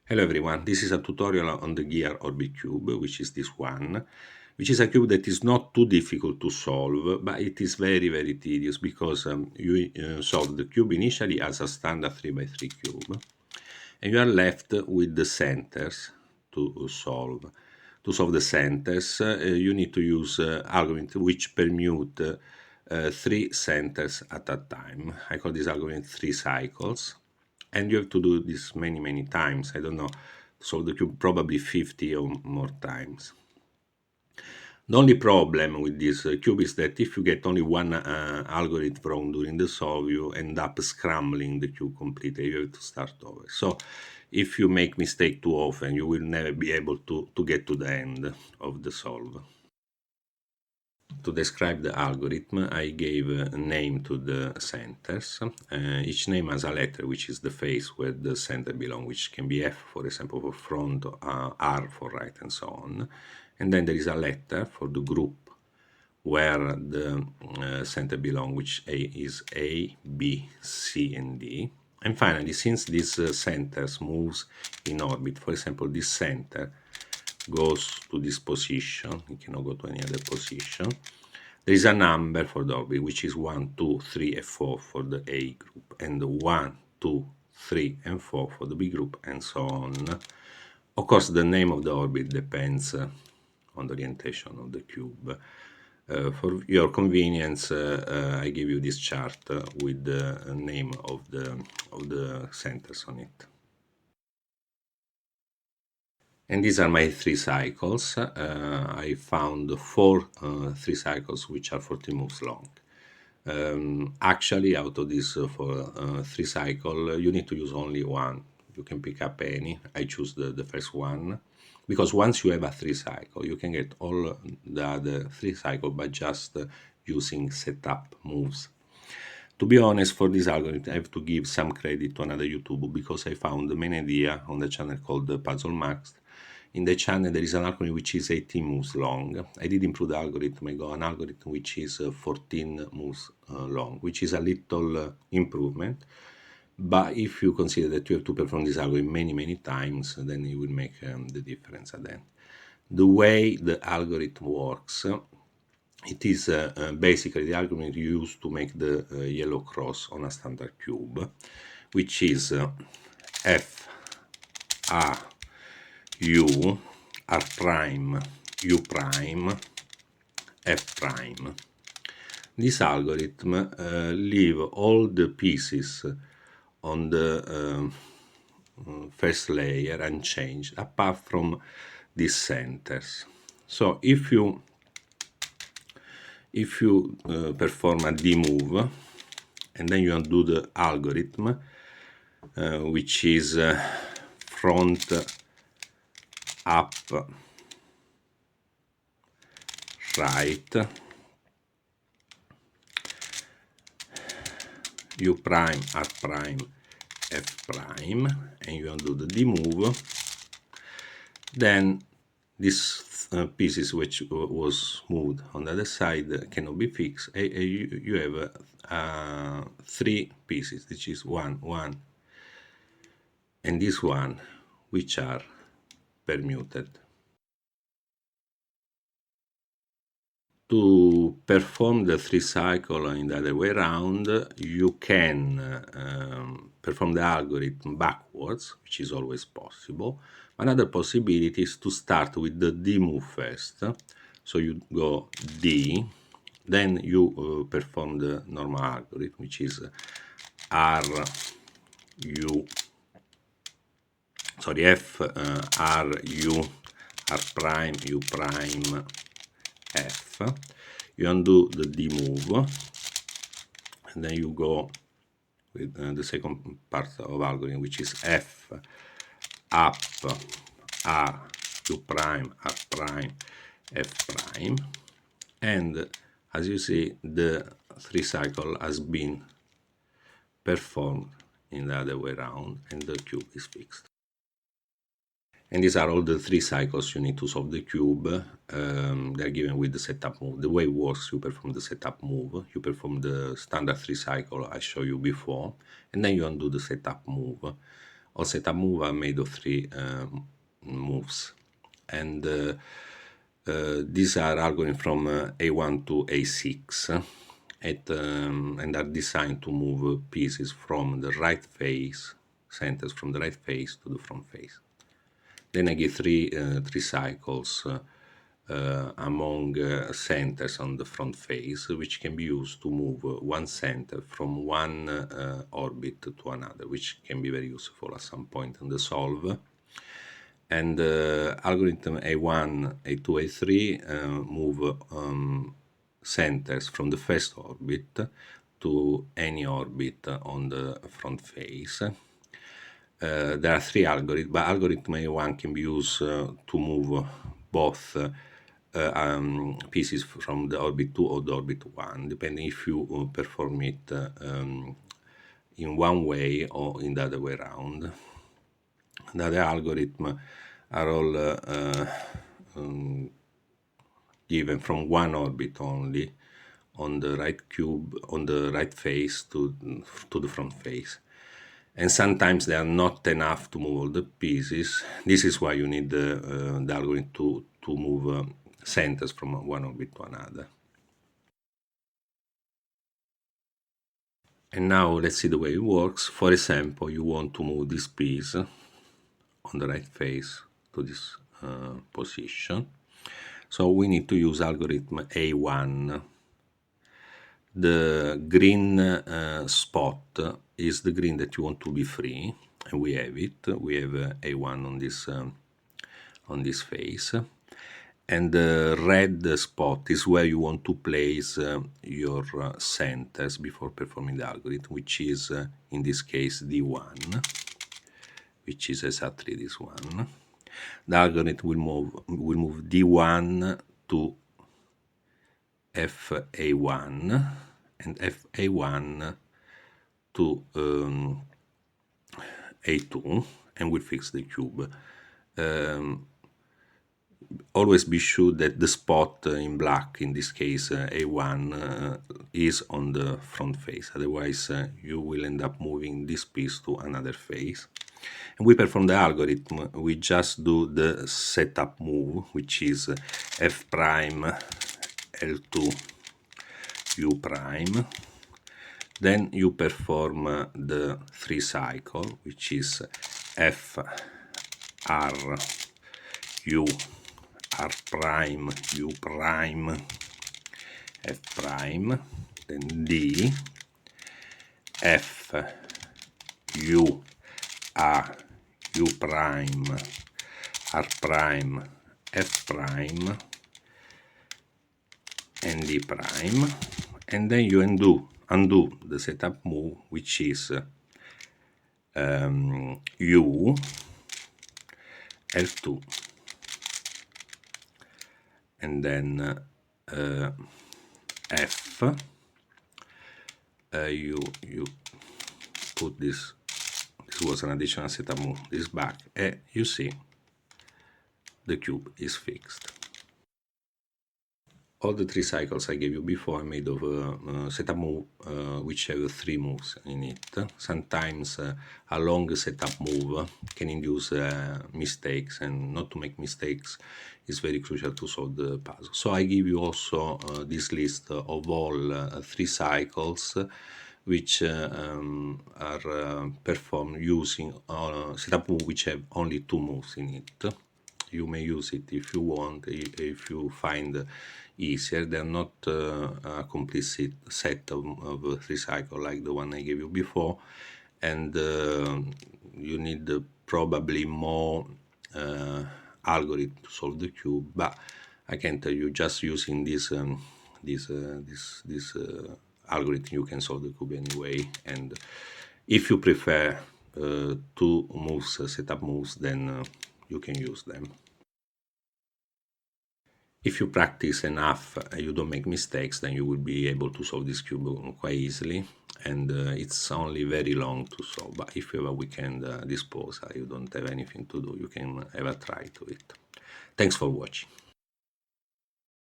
Hello everyone, this is a tutorial on the Chang Orbit cube, which is this one, which is a cube that is not too difficult to solve, but it is very tedious because you solve the cube initially as a standard 3x3 cube, and you are left with the centers to solve. To solve the centers, you need to use algorithm which permute 3 centers at a time. I call this algorithm 3 cycles, and you have to do this many times. I don't know, solve the cube probably 50 or more times. The only problem with this cube is that if you get only one algorithm wrong during the solve, you end up scrambling the cube completely. You have to start over. So if you make mistake too often, you will never be able to get to the end of the solve. To describe the algorithm, I gave a name to the centers. Each name has a letter, which is the face where the center belongs, which can be F, for example, for front, R for right, and so on. And then there is a letter for the group where the center belongs, which is A, B, C, and D. And finally, since these centers moves in orbit, for example, this center goes to this position, it cannot go to any other position, there is a number for the orbit, which is 1, 2, 3, and 4 for the A group, and 1, 2, 3, and 4 for the B group, and so on. Of course, the name of the orbit depends on the orientation of the cube. For your convenience, I give you this chart with the name of the centers on it. And these are my 3 cycles. I found 3 cycles which are 40 moves long. Actually, out of these 3 cycles, you need to use only one. You can pick up any. I choose the first one, because once you have a 3 cycle, you can get all the other 3 cycles by just using setup moves. To be honest, for this algorithm, I have to give some credit to another YouTuber, because I found the main idea on the channel called Puzzle Max. In the channel, there is an algorithm which is 18 moves long. I did improve the algorithm. I got an algorithm which is 14 moves long, which is a little improvement. But if you consider that you have to perform this algorithm many times, then it will make the difference at the end. The way the algorithm works, it is basically the algorithm used to make the yellow cross on a standard cube, which is F, A, U, R prime, U prime, F prime. This algorithm leave all the pieces on the first layer unchanged, apart from these centers. So if you perform a D move, and then you undo the algorithm, which is front up right, U prime, R prime, F prime, and you undo the D move, then this pieces which was moved on the other side cannot be fixed. You have 3 pieces, which is 1, 1, and this one, which are permuted. To perform the 3 cycle in the other way around, you can perform the algorithm backwards, which is always possible. Another possibility is to start with the D move first. So you go D, then you perform the normal algorithm, which is R, U, sorry, F, R, U, R prime, U prime, F. You undo the D move, and then you go with the second part of algorithm, which is F, up, R, U prime, R prime, F prime, and as you see, the 3 cycle has been performed in the other way around, and the cube is fixed. And these are all the 3 cycles you need to solve the cube. They're given with the setup move. The way it works, you perform the setup move, you perform the standard 3 cycle I showed you before, and then you undo the setup move. all setup moves are made of 3 moves, and these are algorithms from A1 to A6 and are designed to move pieces from the right face, centers from the right face to the front face. Then I give three cycles among centers on the front face, which can be used to move one center from one orbit to another, which can be very useful at some point in the solve. And algorithm A1, A2, A3 move centers from the first orbit to any orbit on the front face. There are 3 algorithms, but algorithm A1 can be used to move both pieces from the orbit 2 or the orbit 1, depending if you perform it in one way or in the other way around. The other algorithms are all given from one orbit only on the right cube, on the right face to the front face. And sometimes they are not enough to move all the pieces. This is why you need the algorithm to move centers from one orbit to another. And now let's see the way it works. For example, you want to move this piece on the right face to this position. So we need to use algorithm A1. The green spot is the green that you want to be free, and we have it. We have A1 on this face, and the red spot is where you want to place your centers before performing the algorithm, which is in this case D1, which is exactly this one. The algorithm will move D1 to FA1 and FA1 to A2, and will fix the cube. Always be sure that the spot in black, in this case A1, is on the front face, otherwise you will end up moving this piece to another face. And we perform the algorithm. We just do the setup move, which is F prime L2 U prime. Then you perform the 3 cycle, which is F R U R prime U prime F prime, then D F U A U prime R prime F prime and D prime, and then you undo the setup move, which is U L2, and then F you put this was an additional setup move, this back, and you see the cube is fixed. All the 3 cycles I gave you before are made of setup move which have 3 moves in it. Sometimes a long setup move can induce mistakes, and not to make mistakes is very crucial to solve the puzzle. So I give you also this list of all 3 cycles which are performed using setup move which have only 2 moves in it. You may use it if you want, if you find easier. They're not a complete set of 3 cycles like the one I gave you before, and you need probably more algorithm to solve the cube, but I can tell you just using this algorithm you can solve the cube anyway. And if you prefer 2 moves, setup moves, then you can use them. If you practice enough, you don't make mistakes, then you will be able to solve this cube quite easily, and it's only very long to solve. But if you have a weekend disposal, you don't have anything to do, you can have a try to it. Thanks for watching.